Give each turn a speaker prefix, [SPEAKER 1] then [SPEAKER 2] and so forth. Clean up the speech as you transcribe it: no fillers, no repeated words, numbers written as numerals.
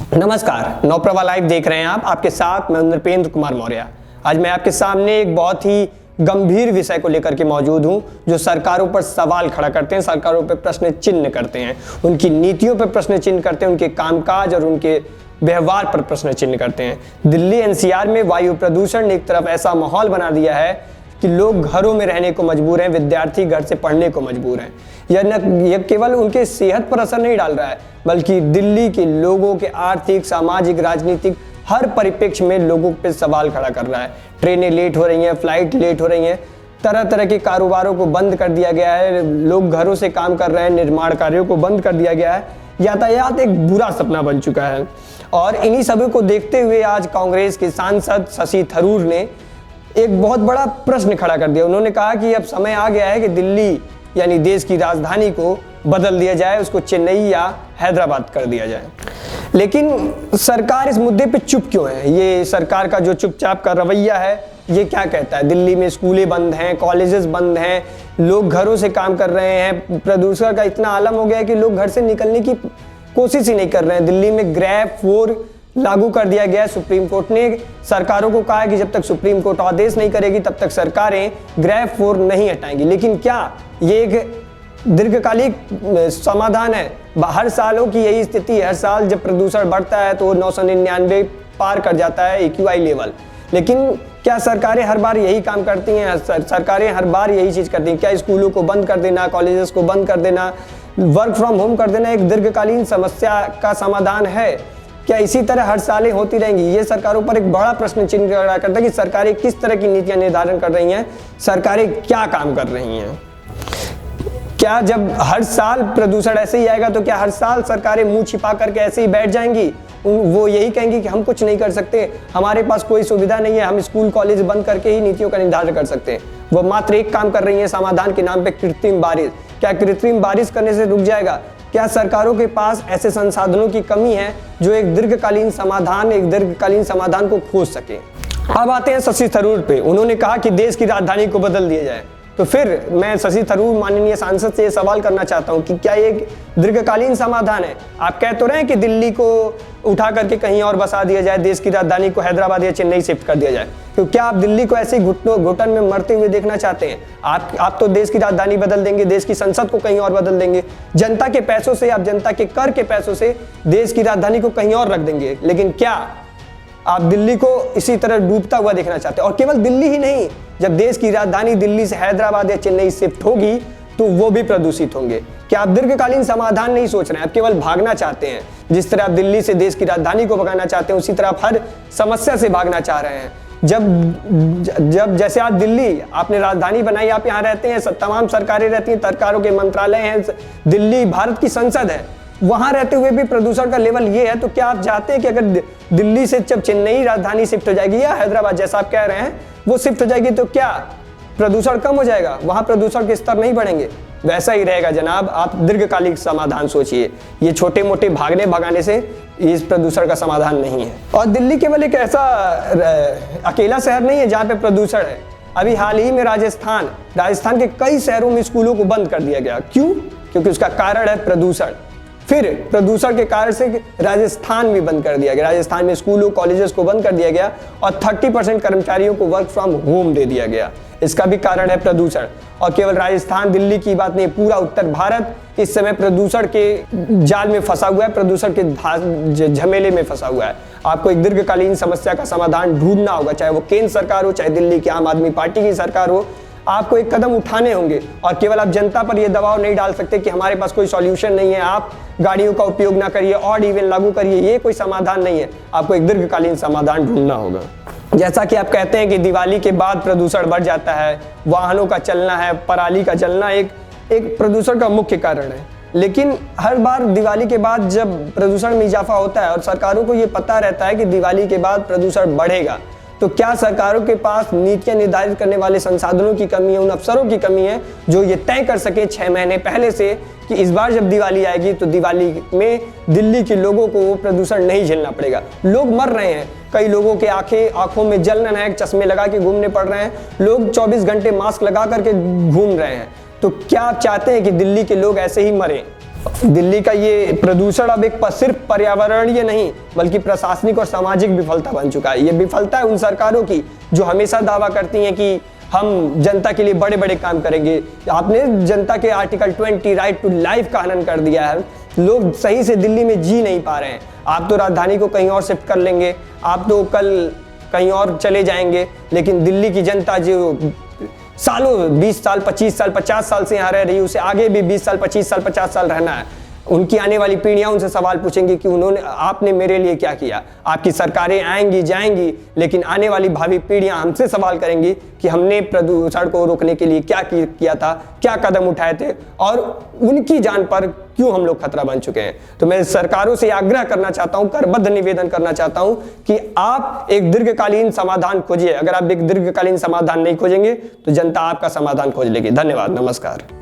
[SPEAKER 1] नमस्कार, नवप्रभा लाइव देख रहे हैं आप। आपके साथ मैं नृपेंद्र कुमार मौर्य। आज मैं आपके सामने एक बहुत ही गंभीर विषय को लेकर के मौजूद हूं, जो सरकारों पर सवाल खड़ा करते हैं, सरकारों पर प्रश्न चिन्ह करते हैं, उनकी नीतियों पर प्रश्न चिन्ह करते हैं, उनके कामकाज और उनके व्यवहार पर प्रश्न चिन्ह करते हैं। दिल्ली एनसीआर में वायु प्रदूषण ने एक तरफ ऐसा माहौल बना दिया है कि लोग घरों में रहने को मजबूर हैं, विद्यार्थी घर से पढ़ने को मजबूर हैं। यह केवल उनके सेहत पर असर नहीं डाल रहा है, बल्कि दिल्ली के लोगों के आर्थिक, सामाजिक, राजनीतिक हर परिप्रेक्ष्य में लोगों पे सवाल खड़ा कर रहा है। ट्रेनें लेट हो रही हैं, फ्लाइट लेट हो रही हैं, तरह तरह के कारोबारों को बंद कर दिया गया है, लोग घरों से काम कर रहे हैं, निर्माण कार्यों को बंद कर दिया गया है। यातायात एक बुरा सपना बन चुका है। और इन्हीं सभी को देखते हुए आज कांग्रेस के सांसद शशि थरूर ने एक बहुत बड़ा प्रश्न खड़ा कर दिया। उन्होंने कहा कि अब समय आ गया है कि दिल्ली यानी देश की राजधानी को बदल दिया जाए, उसको चेन्नई या हैदराबाद कर दिया जाए। लेकिन सरकार इस मुद्दे पे चुप क्यों है? ये सरकार का जो चुपचाप का रवैया है, ये क्या कहता है? दिल्ली में स्कूलें बंद हैं, कॉलेजेस बंद हैं, लोग घरों से काम कर रहे हैं, प्रदूषण का इतना आलम हो गया है कि लोग घर से निकलने की कोशिश ही नहीं कर रहे हैं। दिल्ली में ग्रैब 4 लागू कर दिया गया है। सुप्रीम कोर्ट ने सरकारों को कहा है कि जब तक सुप्रीम कोर्ट आदेश नहीं करेगी तब तक सरकारें ग्रैब 4 नहीं हटाएंगी। लेकिन क्या ये एक दीर्घकालिक समाधान है? हर सालों की यही स्थिति है। हर साल जब प्रदूषण बढ़ता है तो 999 पार कर जाता है एक्यूआई लेवल। लेकिन क्या सरकारें हर बार यही काम करती हैं? सरकारें हर बार यही चीज करती हैं? क्या स्कूलों को बंद कर देना, कॉलेजेस को बंद कर देना, वर्क फ्रॉम होम कर देना एक दीर्घकालीन समस्या का समाधान है? क्या इसी तरह हर सालें होती रहेंगी? ये सरकारों पर एक बड़ा प्रश्न चिन्ह खड़ा करता है कि सरकारें किस तरह की नीतियां निर्धारण कर रही हैं, सरकारें क्या काम कर रही हैं। क्या जब हर साल प्रदूषण ऐसे ही आएगा तो क्या हर साल सरकारें मुंह छिपा करके ऐसे ही बैठ जाएंगी? वो यही कहेंगी कि हम कुछ नहीं कर सकते, हमारे पास कोई सुविधा नहीं है, हम स्कूल कॉलेज बंद करके ही नीतियों का निर्धारण कर सकते हैं। वो मात्र एक काम कर रही है समाधान के नाम पे, कृत्रिम बारिश। क्या कृत्रिम बारिश करने से रुक जाएगा? क्या सरकारों के पास ऐसे संसाधनों की कमी है जो एक दीर्घकालीन समाधान को खोज सके? अब आते हैं शशि थरूर पे। उन्होंने कहा कि देश की राजधानी को बदल दिया जाए। तो फिर मैं शशि थरूर माननीय सांसद से ये सवाल करना चाहता हूं कि क्या ये एक दीर्घकालीन समाधान है? आप कह तो रहे हैं कि दिल्ली को उठा करके कहीं और बसा दिया जाए, देश की राजधानी को हैदराबाद या चेन्नई शिफ्ट कर दिया जाए, तो क्या आप दिल्ली को ऐसे घुटन में मरते हुए देखना चाहते हैं? आप तो देश की राजधानी बदल देंगे, देश की संसद को कहीं और बदल देंगे, जनता के पैसों से, आप जनता के कर के पैसों से देश की राजधानी को कहीं और रख देंगे। लेकिन क्या आप दिल्ली को इसी तरह डूबता हुआ देखना चाहते हैं? और केवल दिल्ली ही नहीं, जब देश की राजधानी दिल्ली से हैदराबाद या चेन्नई शिफ्ट होगी तो वो भी प्रदूषित होंगे। क्या आप दीर्घकालीन समाधान नहीं सोच रहे हैं? आप केवल भागना चाहते हैं। जिस तरह आप दिल्ली से देश की राजधानी को भगाना चाहते हैं, उसी तरह आप हर समस्या से भागना चाह रहे हैं। जब जैसे आज दिल्ली आपने राजधानी बनाई, आप यहाँ रहते हैं, तमाम सरकारें रहती हैं, सरकारों के मंत्रालय हैं, दिल्ली भारत की संसद है, वहां रहते हुए भी प्रदूषण का लेवल ये है। तो क्या आप चाहते हैं कि अगर दिल्ली से जब चेन्नई राजधानी शिफ्ट हो जाएगी या हैदराबाद जैसा आप कह रहे हैं वो शिफ्ट हो जाएगी तो क्या प्रदूषण कम हो जाएगा? वहां प्रदूषण के स्तर नहीं बढ़ेंगे? वैसा ही रहेगा जनाब। आप दीर्घकालिक समाधान सोचिए। ये छोटे मोटे भागने भगाने से इस प्रदूषण का समाधान नहीं है। और दिल्ली केवल एक ऐसा अकेला शहर नहीं है जहाँ पे प्रदूषण है। अभी हाल ही में राजस्थान के कई शहरों में स्कूलों को बंद कर दिया गया। क्यों? क्योंकि उसका कारण है प्रदूषण। फिर प्रदूषण के कारण से राजस्थान भी बंद कर दिया गया। राजस्थान में स्कूलों कॉलेजेस को बंद कर दिया गया और 30% कर्मचारियों को वर्क फ्रॉम होम दे दिया गया। इसका भी कारण है प्रदूषण। और केवल राजस्थान दिल्ली की बात नहीं, पूरा उत्तर भारत इस समय प्रदूषण के जाल में फंसा हुआ है, प्रदूषण के झमेले में फंसा हुआ है। आपको एक दीर्घकालीन समस्या का समाधान ढूंढना होगा, चाहे वो केंद्र सरकार हो, चाहे दिल्ली की आम आदमी पार्टी की सरकार हो। आपको एक कदम उठाने होंगे और केवल आप जनता पर यह दबाव नहीं डाल सकते कि हमारे पास कोई सॉल्यूशन नहीं है, आप गाड़ियों का उपयोग ना करिए, ऑड इवन लागू करिए, ये कोई समाधान नहीं है। आपको एक दीर्घकालीन समाधान ढूंढना होगा। जैसा कि आप कहते हैं कि दिवाली के बाद प्रदूषण बढ़ जाता है, वाहनों का चलना है, पराली का जलना एक प्रदूषण का मुख्य कारण है। लेकिन हर बार दिवाली के बाद जब प्रदूषण में इजाफा होता है और सरकारों को ये पता रहता है कि दिवाली के बाद प्रदूषण बढ़ेगा, तो क्या सरकारों के पास नीतियां निर्धारित करने वाले संसाधनों की कमी है, उन अफसरों की कमी है जो ये तय कर सके 6 महीने पहले से कि इस बार जब दिवाली आएगी तो दिवाली में दिल्ली के लोगों को वो प्रदूषण नहीं झेलना पड़ेगा? लोग मर रहे हैं, कई लोगों के आंखों में जलन है, चश्मे लगा के घूमने पड़ रहे हैं, लोग 24 घंटे मास्क लगा करके घूम रहे हैं। तो क्या आप चाहते हैं कि दिल्ली के लोग ऐसे ही मरें? दिल्ली का ये प्रदूषण अब एक सिर्फ पर्यावरणीय नहीं बल्कि प्रशासनिक और सामाजिक विफलता बन चुका है। ये विफलता है उन सरकारों की जो हमेशा दावा करती हैं कि हम जनता के लिए बड़े बड़े काम करेंगे। आपने जनता के आर्टिकल 20 राइट टू लाइफ का हनन कर दिया है। लोग सही से दिल्ली में जी नहीं पा रहे हैं। आप तो राजधानी को कहीं और शिफ्ट कर लेंगे, आप तो कल कहीं और चले जाएंगे, लेकिन दिल्ली की जनता जो सालों 20 साल 25 साल 50 साल से यहाँ रह रही है, उसे आगे भी 20 साल 25 साल 50 साल रहना है। उनकी आने वाली पीढ़ियां उनसे सवाल पूछेंगी कि उन्होंने आपने मेरे लिए क्या किया। आपकी सरकारें आएंगी जाएंगी, लेकिन आने वाली भावी पीढ़ियां हमसे सवाल करेंगी कि हमने प्रदूषण को रोकने के लिए क्या किया था, क्या कदम उठाए थे और उनकी जान पर क्यों हम लोग खतरा बन चुके हैं। तो मैं सरकारों से आग्रह करना चाहता हूं, करबद्ध निवेदन करना चाहता हूं कि आप एक दीर्घकालीन समाधान खोजिए। अगर आप एक दीर्घकालीन समाधान नहीं खोजेंगे तो जनता आपका समाधान खोज लेगी। धन्यवाद, नमस्कार।